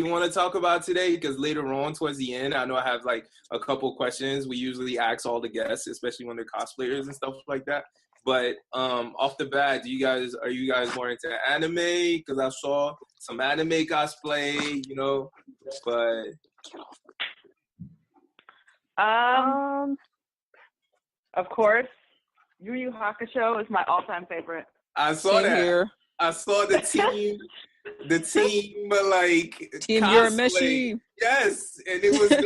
want to talk about today, because later on towards the end, I know I have like a couple questions we usually ask all the guests, especially when they're cosplayers and stuff like that. But off the bat, are you guys more into anime? Because I saw some anime cosplay, but of course, Yu Yu Hakusho is my all-time favorite. I saw Same that. Here. I saw the team, like Team cosplay. Urameshi. Yes, and it was dope.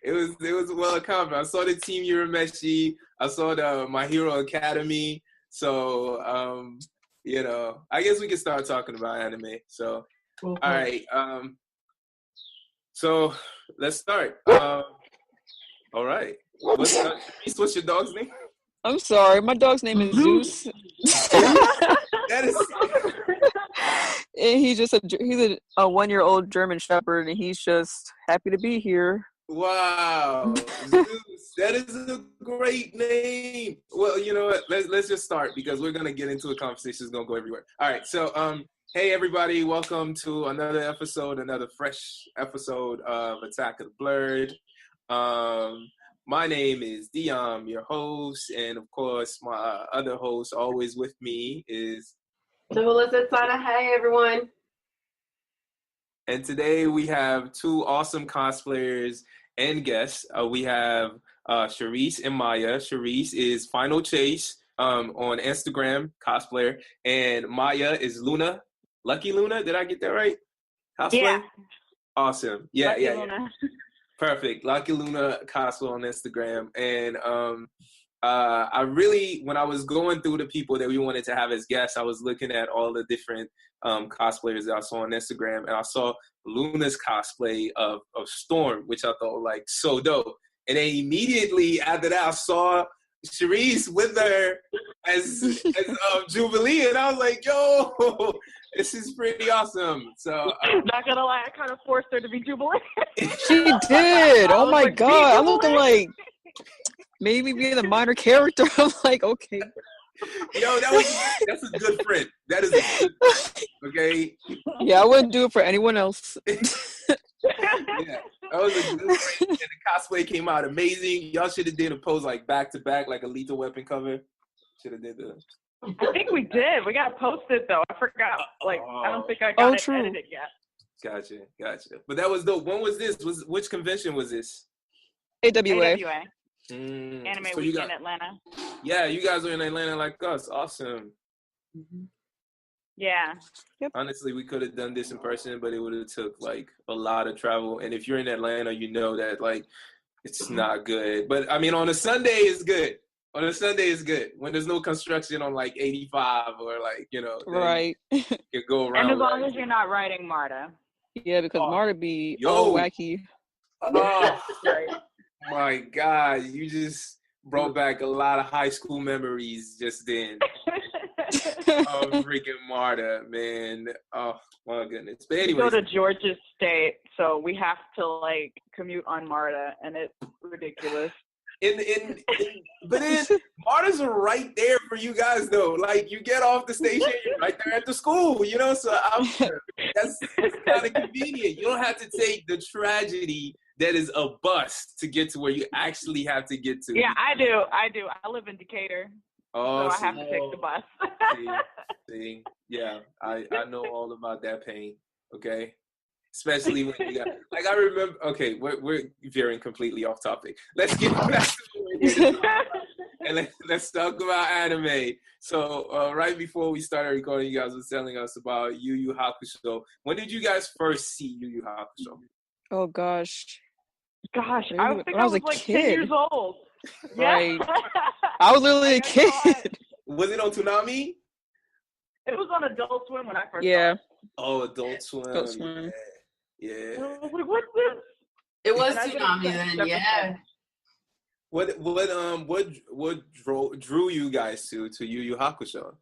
It was well accomplished. I saw the Team Urameshi. I saw the My Hero Academy. So, I guess we can start talking about anime. So, all right. So let's start. All right. What's your dog's name? I'm sorry, my dog's name is Zeus. That is. And he's a 1-year-old German Shepherd, and he's just happy to be here. Wow, Zeus, that is a great name. Well, you know what? Let's just start, because we're gonna get into a conversation that's gonna go everywhere. All right, so hey everybody, welcome to another fresh episode of Attack of the Blerd. My name is Dion, your host, and of course my other host always with me is Melissa Sana. Hey everyone. And today we have two awesome cosplayers and guests. We have Charisse and Maya. Charisse is Final Chase on Instagram, cosplayer. And Maya is Luna. Lucky Luna, did I get that right? Cosplay? Yeah. Awesome. Lucky Yeah. Luna. Perfect. Lucky Luna cosplay on Instagram. And I really, when I was going through the people that we wanted to have as guests, I was looking at all the different cosplayers that I saw on Instagram, and I saw Luna's cosplay of Storm, which I thought like so dope. And then immediately after that, I saw Charisse with her as Jubilee, and I was like, yo, this is pretty awesome. So not gonna lie, I kind of forced her to be Jubilee. She did. Oh my god, I looked like maybe being a minor character. I'm like, okay. Yo, that's a good friend. That is a good friend, okay? Yeah, I wouldn't do it for anyone else. Yeah, that was a good friend, and the cosplay came out amazing. Y'all should have did a pose like back to back, like a Lethal Weapon cover. Should have did that. I think we did. We got posted though. I forgot. I don't think I got it edited yet. Gotcha. But that was dope. When was this? Which convention was this? AWA. Anime Weekend Atlanta. Yeah, you guys are in Atlanta like us. Awesome. Mm-hmm. Yeah. Yep. Honestly, we could have done this in person, but it would have took like a lot of travel. And if you're in Atlanta, you know that like it's not good. But I mean, on a Sunday is good. When there's no construction on like 85 or like, right. You go around. And as long as you're not riding MARTA. Yeah, because MARTA be all wacky. Oh my God, you just brought back a lot of high school memories just then. Oh, freaking MARTA, man. Oh my goodness. But anyways, we go to Georgia State, so we have to like commute on MARTA, and it's ridiculous. But then MARTAs are right there for you guys though. Like you get off the station, you're right there at the school, so that's kind of convenient. You don't have to take the tragedy that is a bus to get to where you actually have to get to. Yeah, I do. I live in Decatur, so I have to take the bus. see, yeah, I know all about that pain. Okay. Especially when you got, like, I remember, okay, we're veering completely off topic. Let's get back to what we're here to talk about. And let's talk about anime. So, right before we started recording, you guys were telling us about Yu Yu Hakusho. When did you guys first see Yu Yu Hakusho? Oh, gosh. I was like kid. 10 years old. Right. I was literally a kid. Was it on Toonami? It was on Adult Swim when I first saw it. Oh, Adult Swim. Yeah. I was like, what's this? It was Toonami then, yeah. What drew you guys to Yu Yu Hakusho?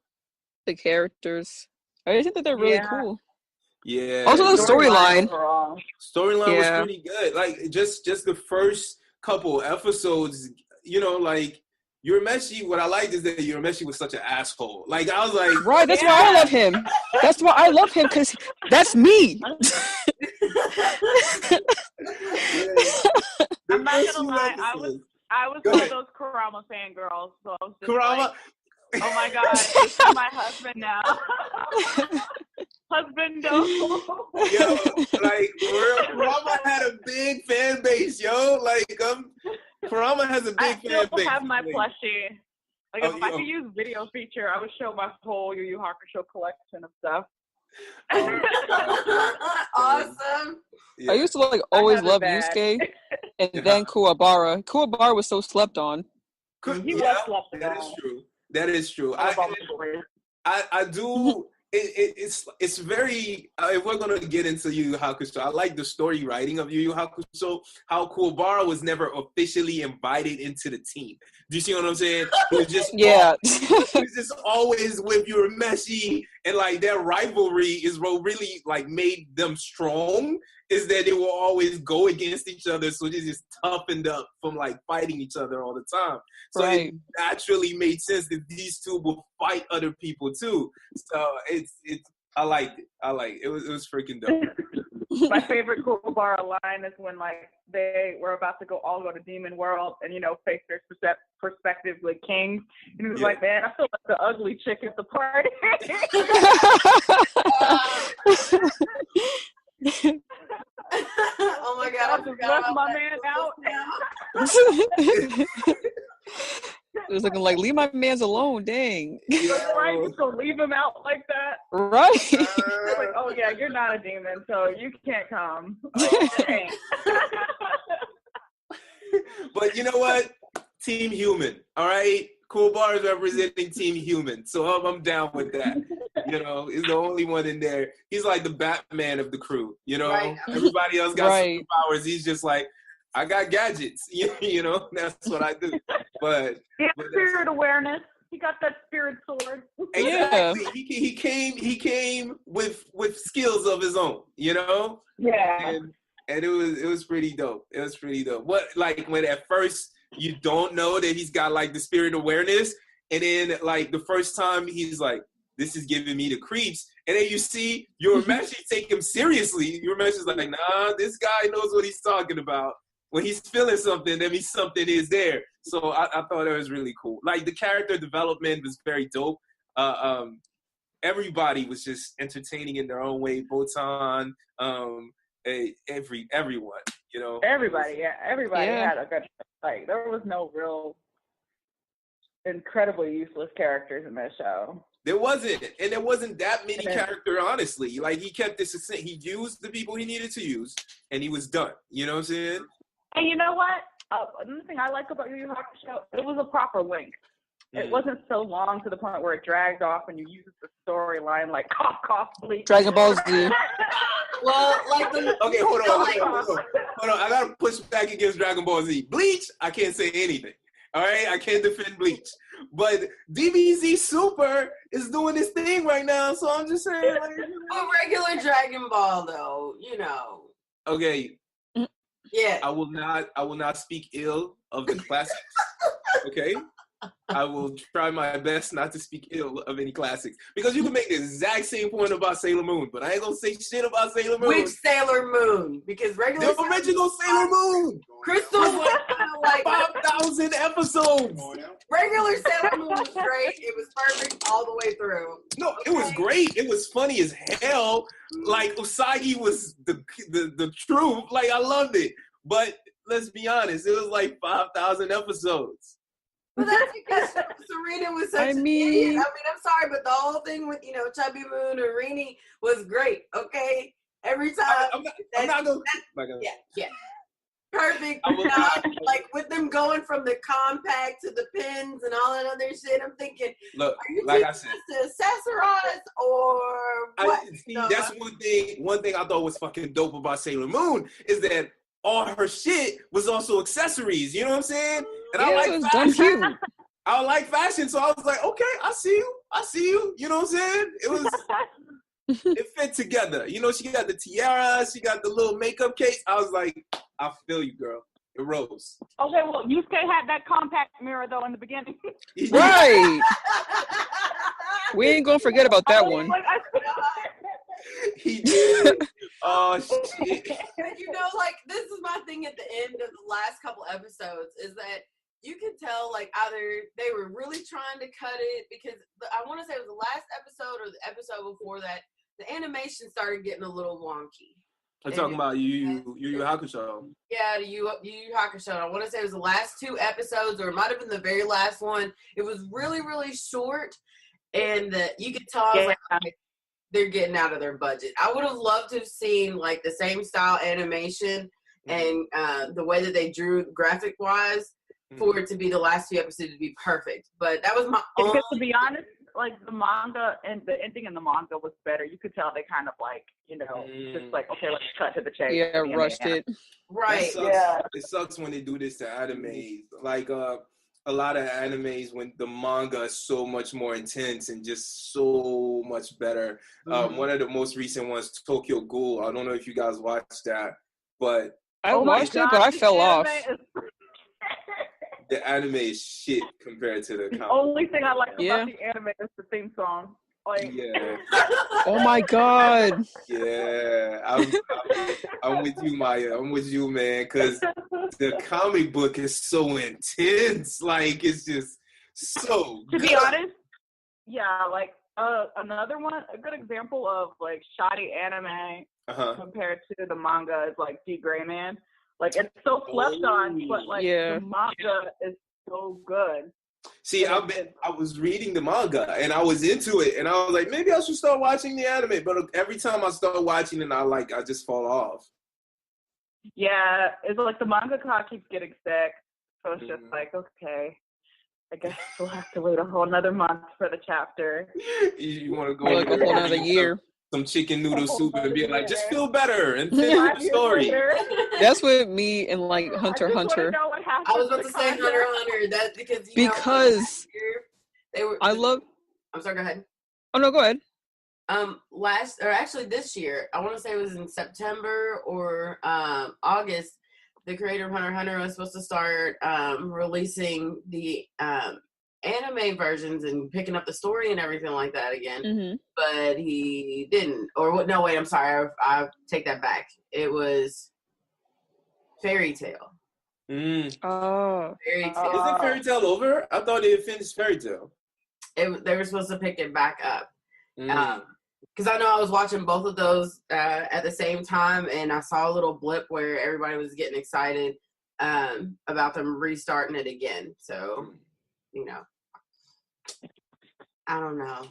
The characters. I think that they're really cool. Yeah. Also the storyline. Storyline was pretty good. Like just the first couple episodes, like Urameshi, what I liked is that Urameshi was such an asshole. Like, I was like... Right, that's why I love him. That's why I love him, because that's me. I'm not gonna lie, I was one of those Kurama fangirls, so I was just Kurama? like, oh my god, this is my husband now. Husband, no. Yo, like, Kurama had a big fan base, yo. Like, Kurama has a big fan base. I still have my plushie. Like, if I yo. could use video feature, I would show my whole Yu Yu Hakusho collection of stuff. Awesome. Yeah. I used to like always love Yusuke, and then Kuwabara. Kuwabara was so slept on. He was slept on. That is true. That is true. I do. It's very. If we're gonna get into Yu Yu Hakusho, I like the story writing of Yu Yu Hakusho. How Kuwabara was never officially invited into the team. Do you see what I'm saying? He was just he was just always with Urameshi, and like their rivalry is what really like made them strong. Is that they will always go against each other, so they just toughened up from like fighting each other all the time. So it naturally made sense that these two will fight other people too. So it's I liked it. I like it. It was freaking dope. My favorite Kuwabara line is when like they were about to all go to Demon World and face their perspective with kings. And he was like, man, I feel like the ugly chick at the party. Oh my god, I forgot left my man out. It was looking like, leave my man's alone, dang. Right, just gonna leave him out like that. Right. Like, oh yeah, you're not a demon, so you can't come. But you know what? Team Human, all right? Kuwabara is representing Team Human, so I'm down with that. He's the only one in there. He's like the Batman of the crew, Right. Everybody else got superpowers. He's just like, I got gadgets, that's what I do. But spirit awareness. He got that spirit sword. Exactly. Yeah. He came with skills of his own, Yeah. And it was pretty dope. It was pretty dope. What, like, when at first you don't know that he's got like the spirit awareness, and then like the first time he's like, this is giving me the creeps, and then you see Urameshi take him seriously. Urameshi's like, nah, this guy knows what he's talking about. When he's feeling something, that means something is there. So I thought it was really cool. Like, the character development was very dope. Everybody was just entertaining in their own way. Botan, everyone, Everybody, everybody had a good. Like, there was no real incredibly useless characters in that show. There wasn't, and there wasn't that many characters, honestly. Like, he kept this succinct. He used the people he needed to use, and he was done. You know what I'm saying? And you know what? Another thing I like about Yu Yu Hakusho, it was a proper length. It wasn't so long to the point where it dragged off and you used the storyline like cough, cough, bleach. Dragon Ball Z. Well, like okay, hold on. I gotta push back against Dragon Ball Z. Bleach, I can't say anything. All right, I can't defend Bleach, but DBZ Super is doing this thing right now, so I'm just saying. Like, regular Dragon Ball, though, Okay. Yeah. I will not speak ill of the classics. Okay. I will try my best not to speak ill of any classics, because you can make the exact same point about Sailor Moon, but I ain't gonna say shit about Sailor Moon. Which Sailor Moon? Because regular the original Sailor Moon. Crystal was like 5,000 episodes. Regular Sailor Moon was great. It was perfect all the way through. No, it was great. It was funny as hell. Like, Usagi was the truth. Like, I loved it. But let's be honest, it was like 5,000 episodes. But that's because Serena was such an idiot. I mean, I'm sorry, but the whole thing with, Chubby Moon and Rini was great, okay? Every time. I'm not gonna. Yeah. Perfect. Like, with them going from the compact to the pins and all that other shit, I'm thinking, look, are you like I said, to accessorize or what? That's one thing I thought was fucking dope about Sailor Moon is that all her shit was also accessories. You know what I'm saying? And I like fashion. I like fashion, so I was like, okay, I see you. You know what I'm saying? It fit together. She got the tiara, she got the little makeup case. I was like, I feel you, girl. It rose. Okay, well, Yusuke had that compact mirror though in the beginning. Right. We ain't gonna forget about that one. He did. Oh shit. But you know, like, this is my thing at the end of the last couple episodes is that you can tell, like, either they were really trying to cut it because I want to say it was the last episode or the episode before that the animation started getting a little wonky. I'm talking about Yu Yu Hakusho. Yeah, the Yu Yu Hakusho. I want to say it was the last 2 episodes, or it might have been the very last one. It was really, really short, and you could tell I was like, okay, they're getting out of their budget. I would have loved to have seen like the same style animation and the way that they drew graphic-wise for it to be the last 2 episodes to be perfect. But that was my own. Because to be honest, like the manga and the ending in the manga was better. You could tell they kind of like, just like, okay, let's cut to the chase. Yeah, rushed it. Right. It sucks when they do this to animes. Like a lot of animes when the manga is so much more intense and just so much better. One of the most recent ones, Tokyo Ghoul. I don't know if you guys watched that, but I watched it, but I fell off. The anime is shit compared to the comic. Only thing I like about the anime is the theme song. Like, yeah. Oh my god. Yeah, I'm with you, Maya. I'm with you, man. Because the comic book is so intense. Like, it's just so to good. be honest, yeah, like another one, a good example of like shoddy anime compared to the manga is like D Gray Man. Like, it's so slept on, but like the manga is so good. See, I was reading the manga and I was into it, and I was like, maybe I should start watching the anime. But every time I start watching it, I just fall off. Yeah, it's like the mangaka keeps getting sick, so it's just like, okay, I guess we'll have to wait a whole another month for the chapter. You want to go like a whole another year. Some chicken noodle soup and be like, just feel better and finish the story. That's what me and like Hunter Hunter. I was about to say Hunter Hunter. That's because I love. I'm sorry. Go ahead. Oh no, go ahead. This year, I want to say it was in September or August. The creator of Hunter Hunter was supposed to start releasing the anime versions and picking up the story and everything like that again, but he didn't. Or no, wait, I'm sorry, I take that back. It was Fairy Tail. Oh, Fairy Tail. Isn't Fairy Tail over? I thought they had finished Fairy Tail. They were supposed to pick it back up. Because I know I was watching both of those at the same time, and I saw a little blip where everybody was getting excited about them restarting it again. So, I don't know.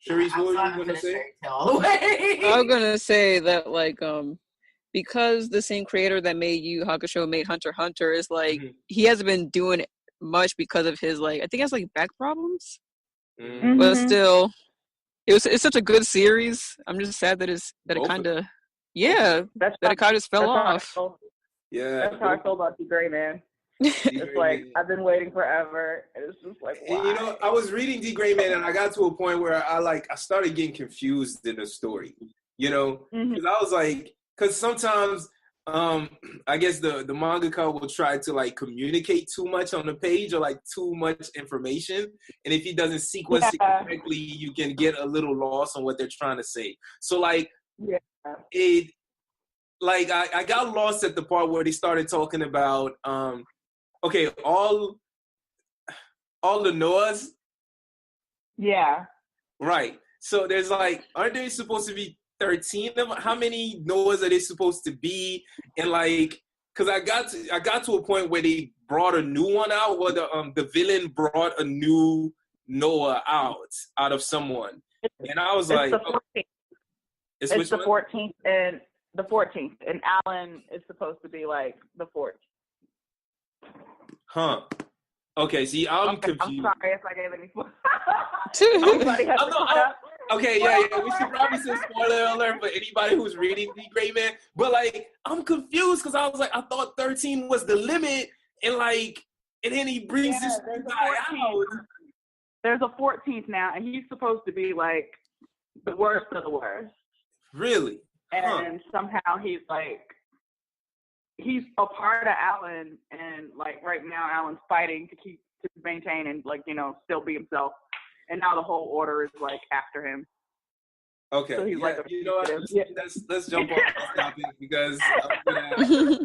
Sharice, what were you going to say? I was going to say that, like, because the same creator that made Yu Yu Hakusho made Hunter Hunter is, like, he hasn't been doing much because of his, like, I think he has, like, back problems. But still, it's such a good series. I'm just sad that it kind of, that it kind of just fell off. Yeah. That's how I feel about the Gray Man. It's like, I've been waiting forever. It's just like, why? And, I was reading D Gray Man and I got to a point where I started getting confused in the story, because I was like, because sometimes I guess the mangaka will try to like communicate too much on the page or like too much information, and if he doesn't sequence it correctly, you can get a little lost on what they're trying to say. So like, I got lost at the part where they started talking about okay, all the Noahs. Yeah. Right. So there's like, aren't there supposed to be 13 of them? How many Noahs are they supposed to be? And like, because I got to a point where they brought a new one out, where the villain brought a new Noah out of someone, and I was like, it's the 14th and the 14th, and Alan is supposed to be like the 4th. Huh. Okay, see, I'm confused. I'm sorry if I gave any Okay, yeah, we should probably say spoiler alert for anybody who's reading The Gray Man. But, like, I'm confused because I was like, I thought 13 was the limit, and then he brings this guy out. There's a 14th now, and he's supposed to be, like, the worst of the worst. Really? And somehow he's, like, he's a part of Alan, and like right now Alan's fighting to maintain and like, you know, still be himself. And now the whole order is like after him. Okay. So he's like you know what? Let's jump on this topic because we're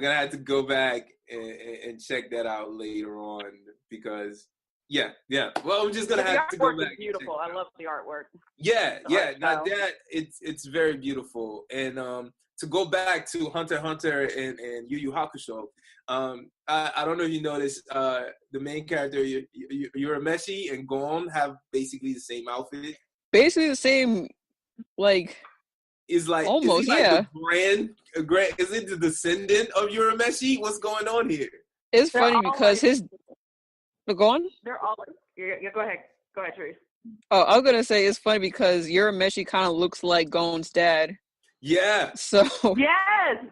gonna have to go back and check that out later on because yeah. Well, I'm just gonna have to go back. The artwork is beautiful. I love the artwork. Yeah. Now that it's very beautiful. And to go back to Hunter x Hunter and Yu Yu Hakusho, I don't know if you noticed, the main character Urameshi and Gon have basically the same outfit. Basically the same, like. Is like almost, is he like the grand? Is it the descendant of Urameshi? What's going on here? It's funny because go on. They're all like, yeah. Go ahead, Therese. Oh, I was gonna say it's funny because Urameshi kind of looks like Gon's dad. Yeah. So. Yes,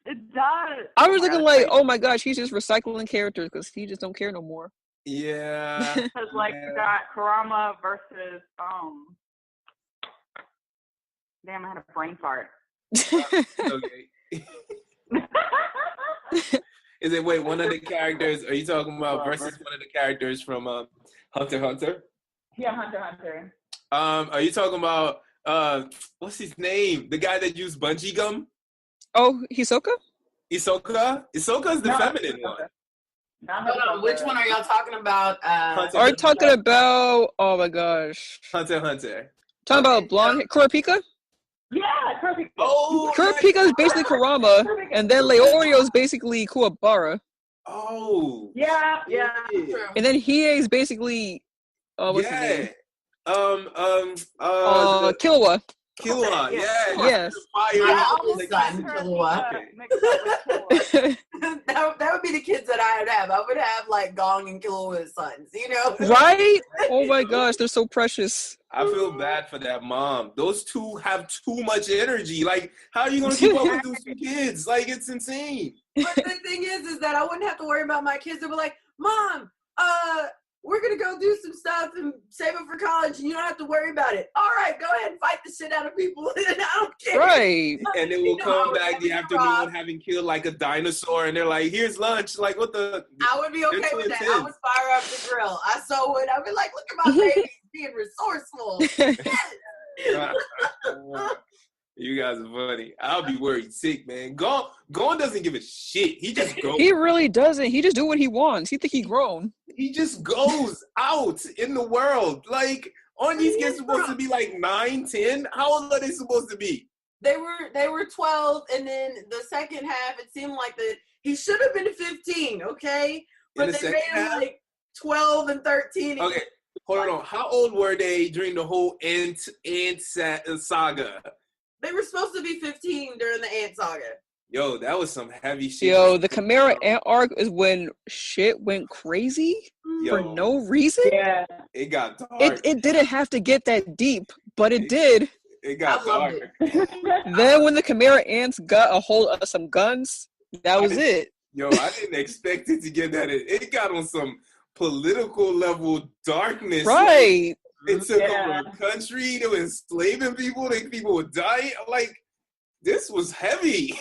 it does. I was looking like, oh my gosh, he's just recycling characters because he just don't care no more. Yeah. Because like you got Kurama versus Damn, I had a brain fart. Okay. Is it one of the characters? Are you talking about versus one of the characters from Hunter x Hunter? Yeah, Hunter x Hunter. Are you talking about what's his name? The guy that used bungee gum? Oh, Hisoka? Isoka's the feminine one. Hold on, which one are y'all talking about? Are you talking about? Oh my gosh. Hunter x Hunter. Talking about blonde Kurapika? Yeah, Kurapika. Oh, Kurapika is basically Kurama, and then Leorio is basically Kuwabara. Oh. Yeah. And then Hiei is basically what's his name? Killua. Killua, yeah. Yes. That would be the kids that I would have. I would have like Gong and Killua's sons, you know? Right? Oh my gosh, they're so precious. I feel bad for that mom. Those two have too much energy. Like, how are you going to keep up with those two kids? Like, it's insane. But the thing is that I wouldn't have to worry about my kids. They'd be like, Mom, we're going to go do some stuff and save up for college, and you don't have to worry about it. All right, go ahead and fight the shit out of people. I don't care. Right. And they will come back the afternoon having killed like a dinosaur, and they're like, here's lunch. Like, what the? I would be okay with that. I would fire up the grill. I so would. I'd be like, look at my baby being resourceful. You guys are funny. I'll be worried sick, man. Gon doesn't give a shit. He just goes. He really doesn't. He just do what he wants. He think he grown. He just goes out in the world. Like, aren't these kids supposed to be like 9, 10? How old are they supposed to be? They were 12, and then the second half, it seemed like he should have been 15, okay? But they made him like 12 and 13. Okay, hold on. How old were they during the whole Ant saga? They were supposed to be 15 during the Ant saga. Yo, that was some heavy shit. Yo, the Chimera Ant arc is when shit went crazy for no reason. Yeah. It got dark. It didn't have to get that deep, but it did. It got dark. Then when the Chimera Ants got a hold of some guns, that was it. Yo, I didn't expect it to get that. It got on some political level darkness. Right. It took over a country. They were enslaving people. People would die. Like, this was heavy.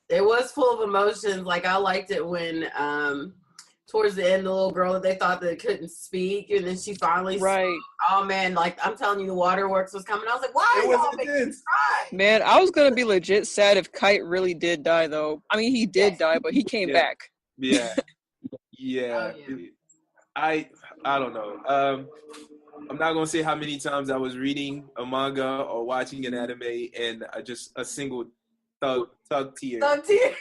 It was full of emotions. Like, I liked it when towards the end, the little girl that they thought that couldn't speak, and then she finally spoke. Oh man, like, I'm telling you, the waterworks was coming. I was like, why are y'all making me cry? Man, I was gonna be legit sad if Kite really did die, though. I mean, he did die, but he came back. Yeah. I don't know. I'm not gonna say how many times I was reading a manga or watching an anime and just a single thug tear. Thug tear.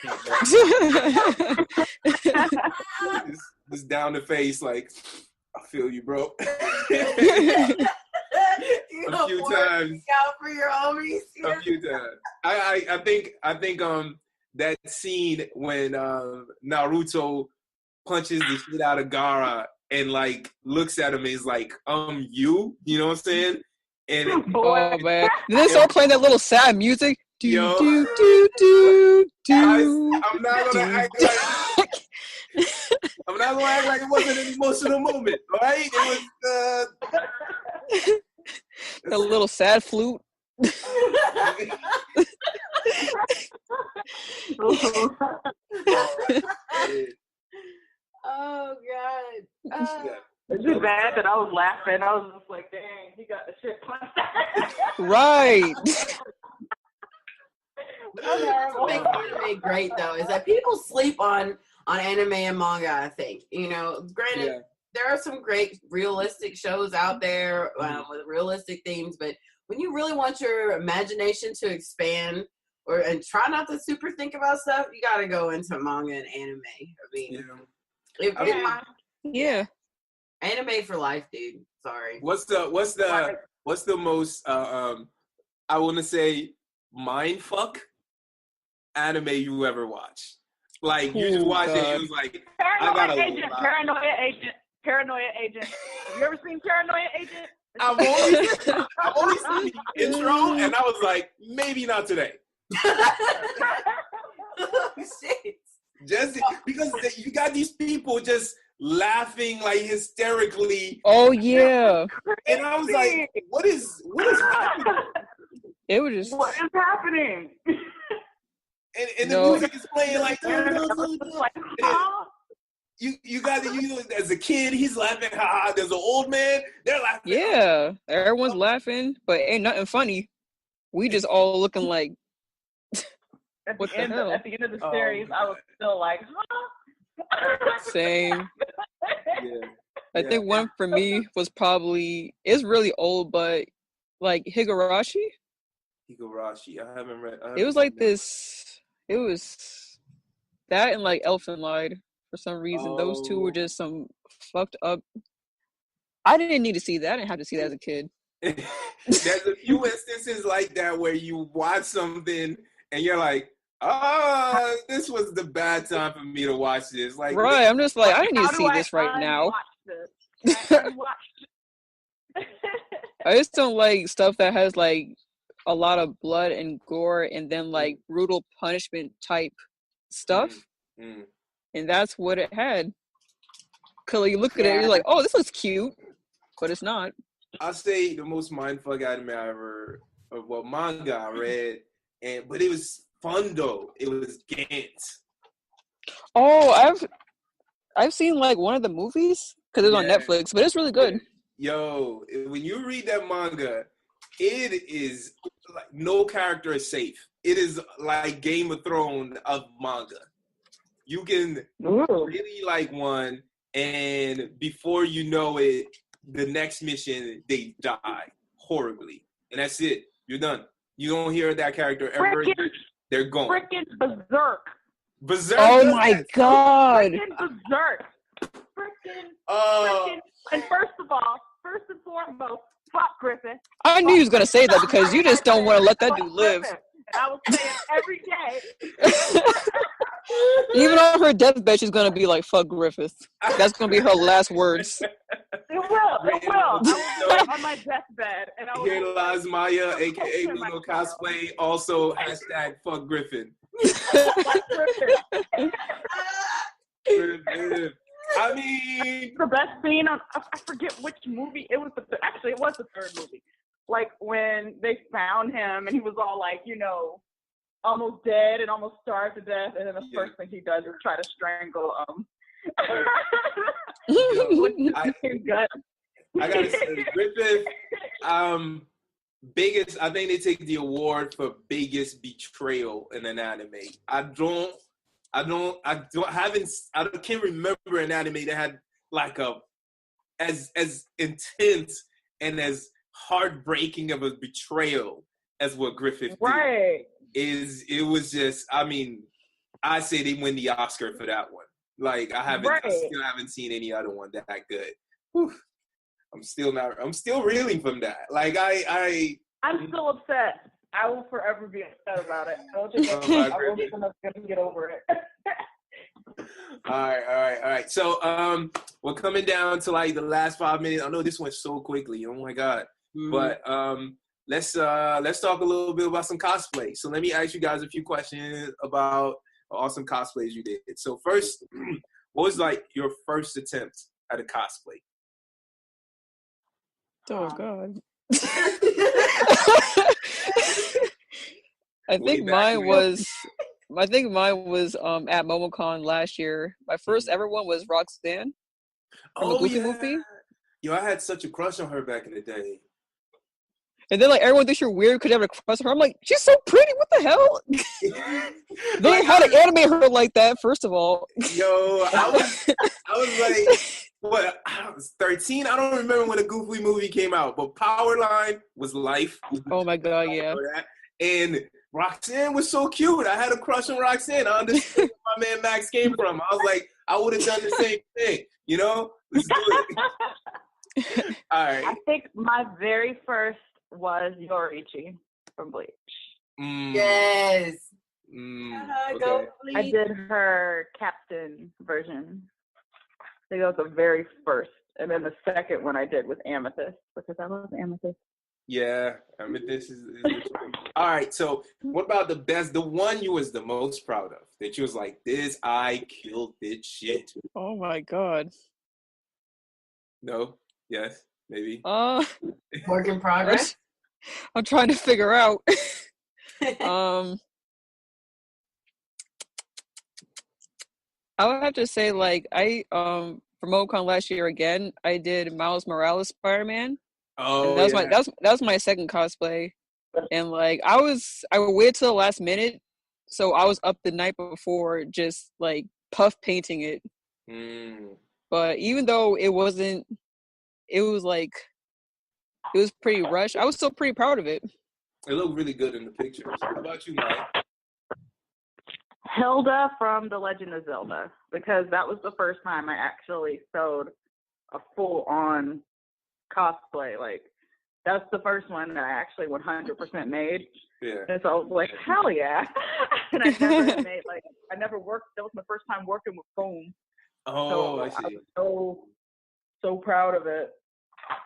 just down the face, like, I feel you, bro. A few times. Out for your homies. A few times. I think that scene when Naruto punches the shit out of Gaara and like looks at him and is like, you know what I'm saying? And oh man, then they start playing that little sad music. I'm not gonna act like it wasn't an emotional moment, right? It was the little sad flute. Oh God. It's just bad that I was laughing. I was just like, dang, he got the shit punched out. Right. What makes anime great though is that people sleep on anime and manga. I think granted there are some great realistic shows out there with realistic themes, but when you really want your imagination to expand and try not to super think about stuff, you got to go into manga and anime. I mean, anime for life, dude. Sorry. What's the most I want to say mindfuck anime you ever watched? Like you just watched it, it was like Paranoia Agent. Have you ever seen Paranoia Agent? I've only seen the intro, and I was like, maybe not today. Shit. Just because you got these people just laughing like hysterically. Oh yeah. And I was like, what is happening? It was just what is happening? And the music is playing like you got as a kid, he's laughing, there's an old man, they're laughing. Yeah, everyone's laughing, but ain't nothing funny. We just all looking like at the end of the series, I was still like, Same. I think one for me was probably, it's really old, but like Higurashi. I haven't read. It was like this. It was that and like Elfen Lied for some reason. Those two were just some fucked up. I didn't need to see that. I didn't have to see that as a kid. There's a few instances like that where you watch something and you're like, this was the bad time for me to watch this. Like, right, I'm just like, I didn't need to see this right now. I just don't like stuff that has like a lot of blood and gore and then like brutal punishment type stuff. And that's what it had. Cause like, you look at it, you're like, oh, this looks cute, but it's not. I'll say the most mindfuck anime manga I read, but it was fun though. It was Gantz. Oh, I've seen like one of the movies because it's on Netflix, but it's really good. Yo, when you read that manga, it is like no character is safe. It is like Game of Thrones of manga. You can really like one, and before you know it, the next mission they die horribly, and that's it. You're done. You don't hear that character ever. They're gone. Freaking Berserk. Oh my god. Freaking Berserk. Freaking. And first and foremost, fuck Griffin. I knew you was gonna say that because you just don't want to let that dude live. And I was saying every day. Even on her deathbed, she's gonna be like, "Fuck Griffith." That's gonna be her last words. It will. I will be on my deathbed, and I will. Here lies Maya, aka Luna Cosplay. Also hashtag fuck Griffin. I mean, the best scene I forget which movie it was. Actually, it was the third movie. Like when they found him and he was all like, almost dead and almost starved to death, and then the first thing he does is try to strangle I gotta say, Griffith, biggest. I think they take the award for biggest betrayal in an anime. I can't remember an anime that had like as intense and as heartbreaking of a betrayal as what Griffith did. Right. It was just, I mean, I say they win the Oscar for that one. Like I still haven't seen any other one that good. Whew. I'm still reeling from that. Like I'm still upset. I will forever be upset about it. I don't think I'm gonna get over it. All right. So we're coming down to like the last 5 minutes. I know this went so quickly. Oh my god. But let's talk a little bit about some cosplay. So let me ask you guys a few questions about awesome cosplays you did. So first, what was like your first attempt at a cosplay? Oh god. I think mine was at MomoCon last year. My first ever one was Roxanne from the Goofy movie. Yo, I had such a crush on her back in the day. And then like everyone thinks you're weird because you have a crush on her. I'm like, she's so pretty. What the hell? They Like, how to animate her like that? First of all. Yo, I was like, what? I was 13. I don't remember when the Goofy movie came out, but Powerline was life. Oh my god, yeah. And Roxanne was so cute. I had a crush on Roxanne. I understood where my man Max came from. I was like, I would have done the same thing. You know? Let's do it. All right. I think my very first was Yorichi from Bleach. Yes. Go Bleach. I did her captain version. I think that was the very first. And then the second one I did was Amethyst, because I love Amethyst. Yeah, Amethyst is all right, so what about the one you was the most proud of? That you was like, this, I killed this shit. Oh my god. No? Yes? Maybe? Work in progress? I'm trying to figure out. I would have to say, like, for MomoCon last year again, I did Miles Morales Spider-Man. Oh, that was my second cosplay. And like I waited till the last minute, so I was up the night before just like puff painting it. But even though it was pretty rushed, I was still pretty proud of it. It looked really good in the pictures. How about you, Mike? Hilda from The Legend of Zelda, because that was the first time I actually sewed a full-on cosplay. Like, that's the first one that I actually 100% made. Yeah. And so I was like, hell yeah. And I never worked. That was my first time working with foam. Oh, so I see. I was so proud of it.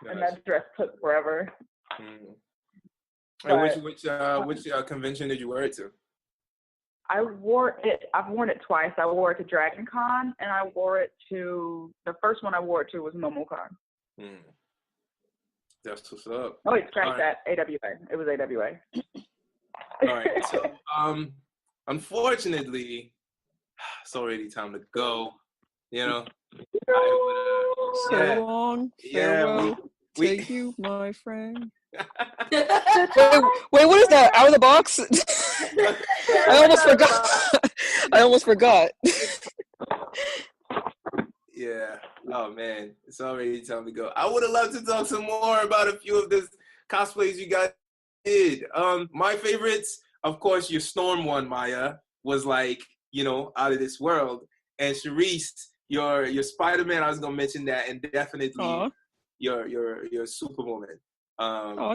Nice. And that dress took forever. And which convention did you wear it to? I've worn it twice. I wore it to Dragon Con, and I wore it to, the first one I wore it to was MomoCon. That's what's up. Oh, wait, scratch that. AWA. It was AWA. All right. So, unfortunately, it's already time to go. You know. So long. Farewell to you, my friend. Wait, what is that? Out of the box? I almost forgot. Yeah. Oh man, it's already time to go. I would have loved to talk some more about a few of the cosplays you guys did. My favorites, of course, your Storm one, Maya, was like, out of this world. And Charisse, your Spider-Man, I was gonna mention that, and definitely your Superwoman.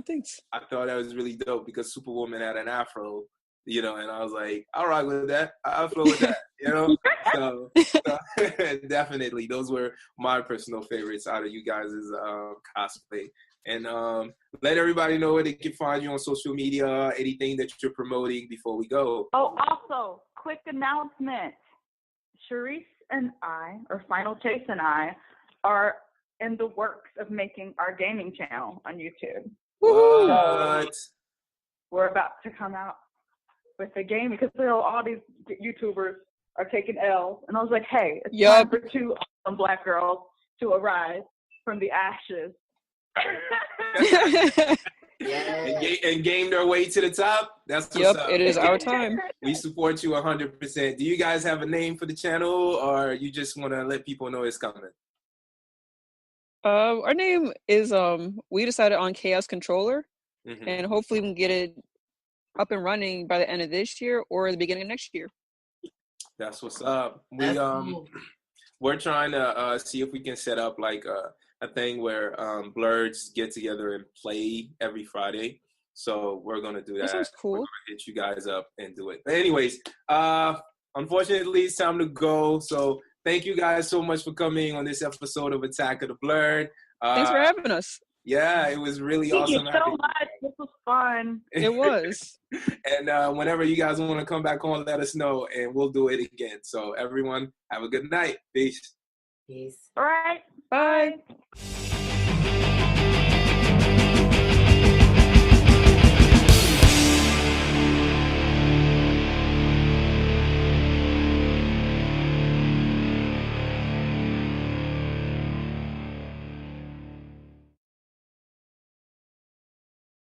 Thanks. I thought that was really dope because Superwoman had an afro, and I was like, I'll rock with that. I'll flow with that, So definitely, those were my personal favorites out of you guys' cosplay. And let everybody know where they can find you on social media, anything that you're promoting before we go. Oh, also, quick announcement. Charisse and I, or Final Chase and I, are in the works of making our gaming channel on YouTube. What? So we're about to come out with a game because all these YouTubers are taking L's, and I was like, hey, it's time for two awesome Black girls to arise from the ashes. and game their way to the top. That's what's up. It is our time. We support you 100%. Do you guys have a name for the channel, or you just want to let people know it's coming? Our name is we decided on Chaos Controller, and hopefully we can get it up and running by the end of this year or the beginning of next year. That's what's up. We're trying to see if we can set up like a thing where Blerds get together and play every Friday. So we're gonna do that. That sounds cool. We're gonna hit you guys up and do it. But anyways, unfortunately, it's time to go. So thank you guys so much for coming on this episode of Attack of the Blerd. Thanks for having us. Yeah, it was really awesome. Thank you so much. This was fun. It was. And whenever you guys want to come back on, let us know, and we'll do it again. So everyone, have a good night. Peace. Peace. All right. Bye.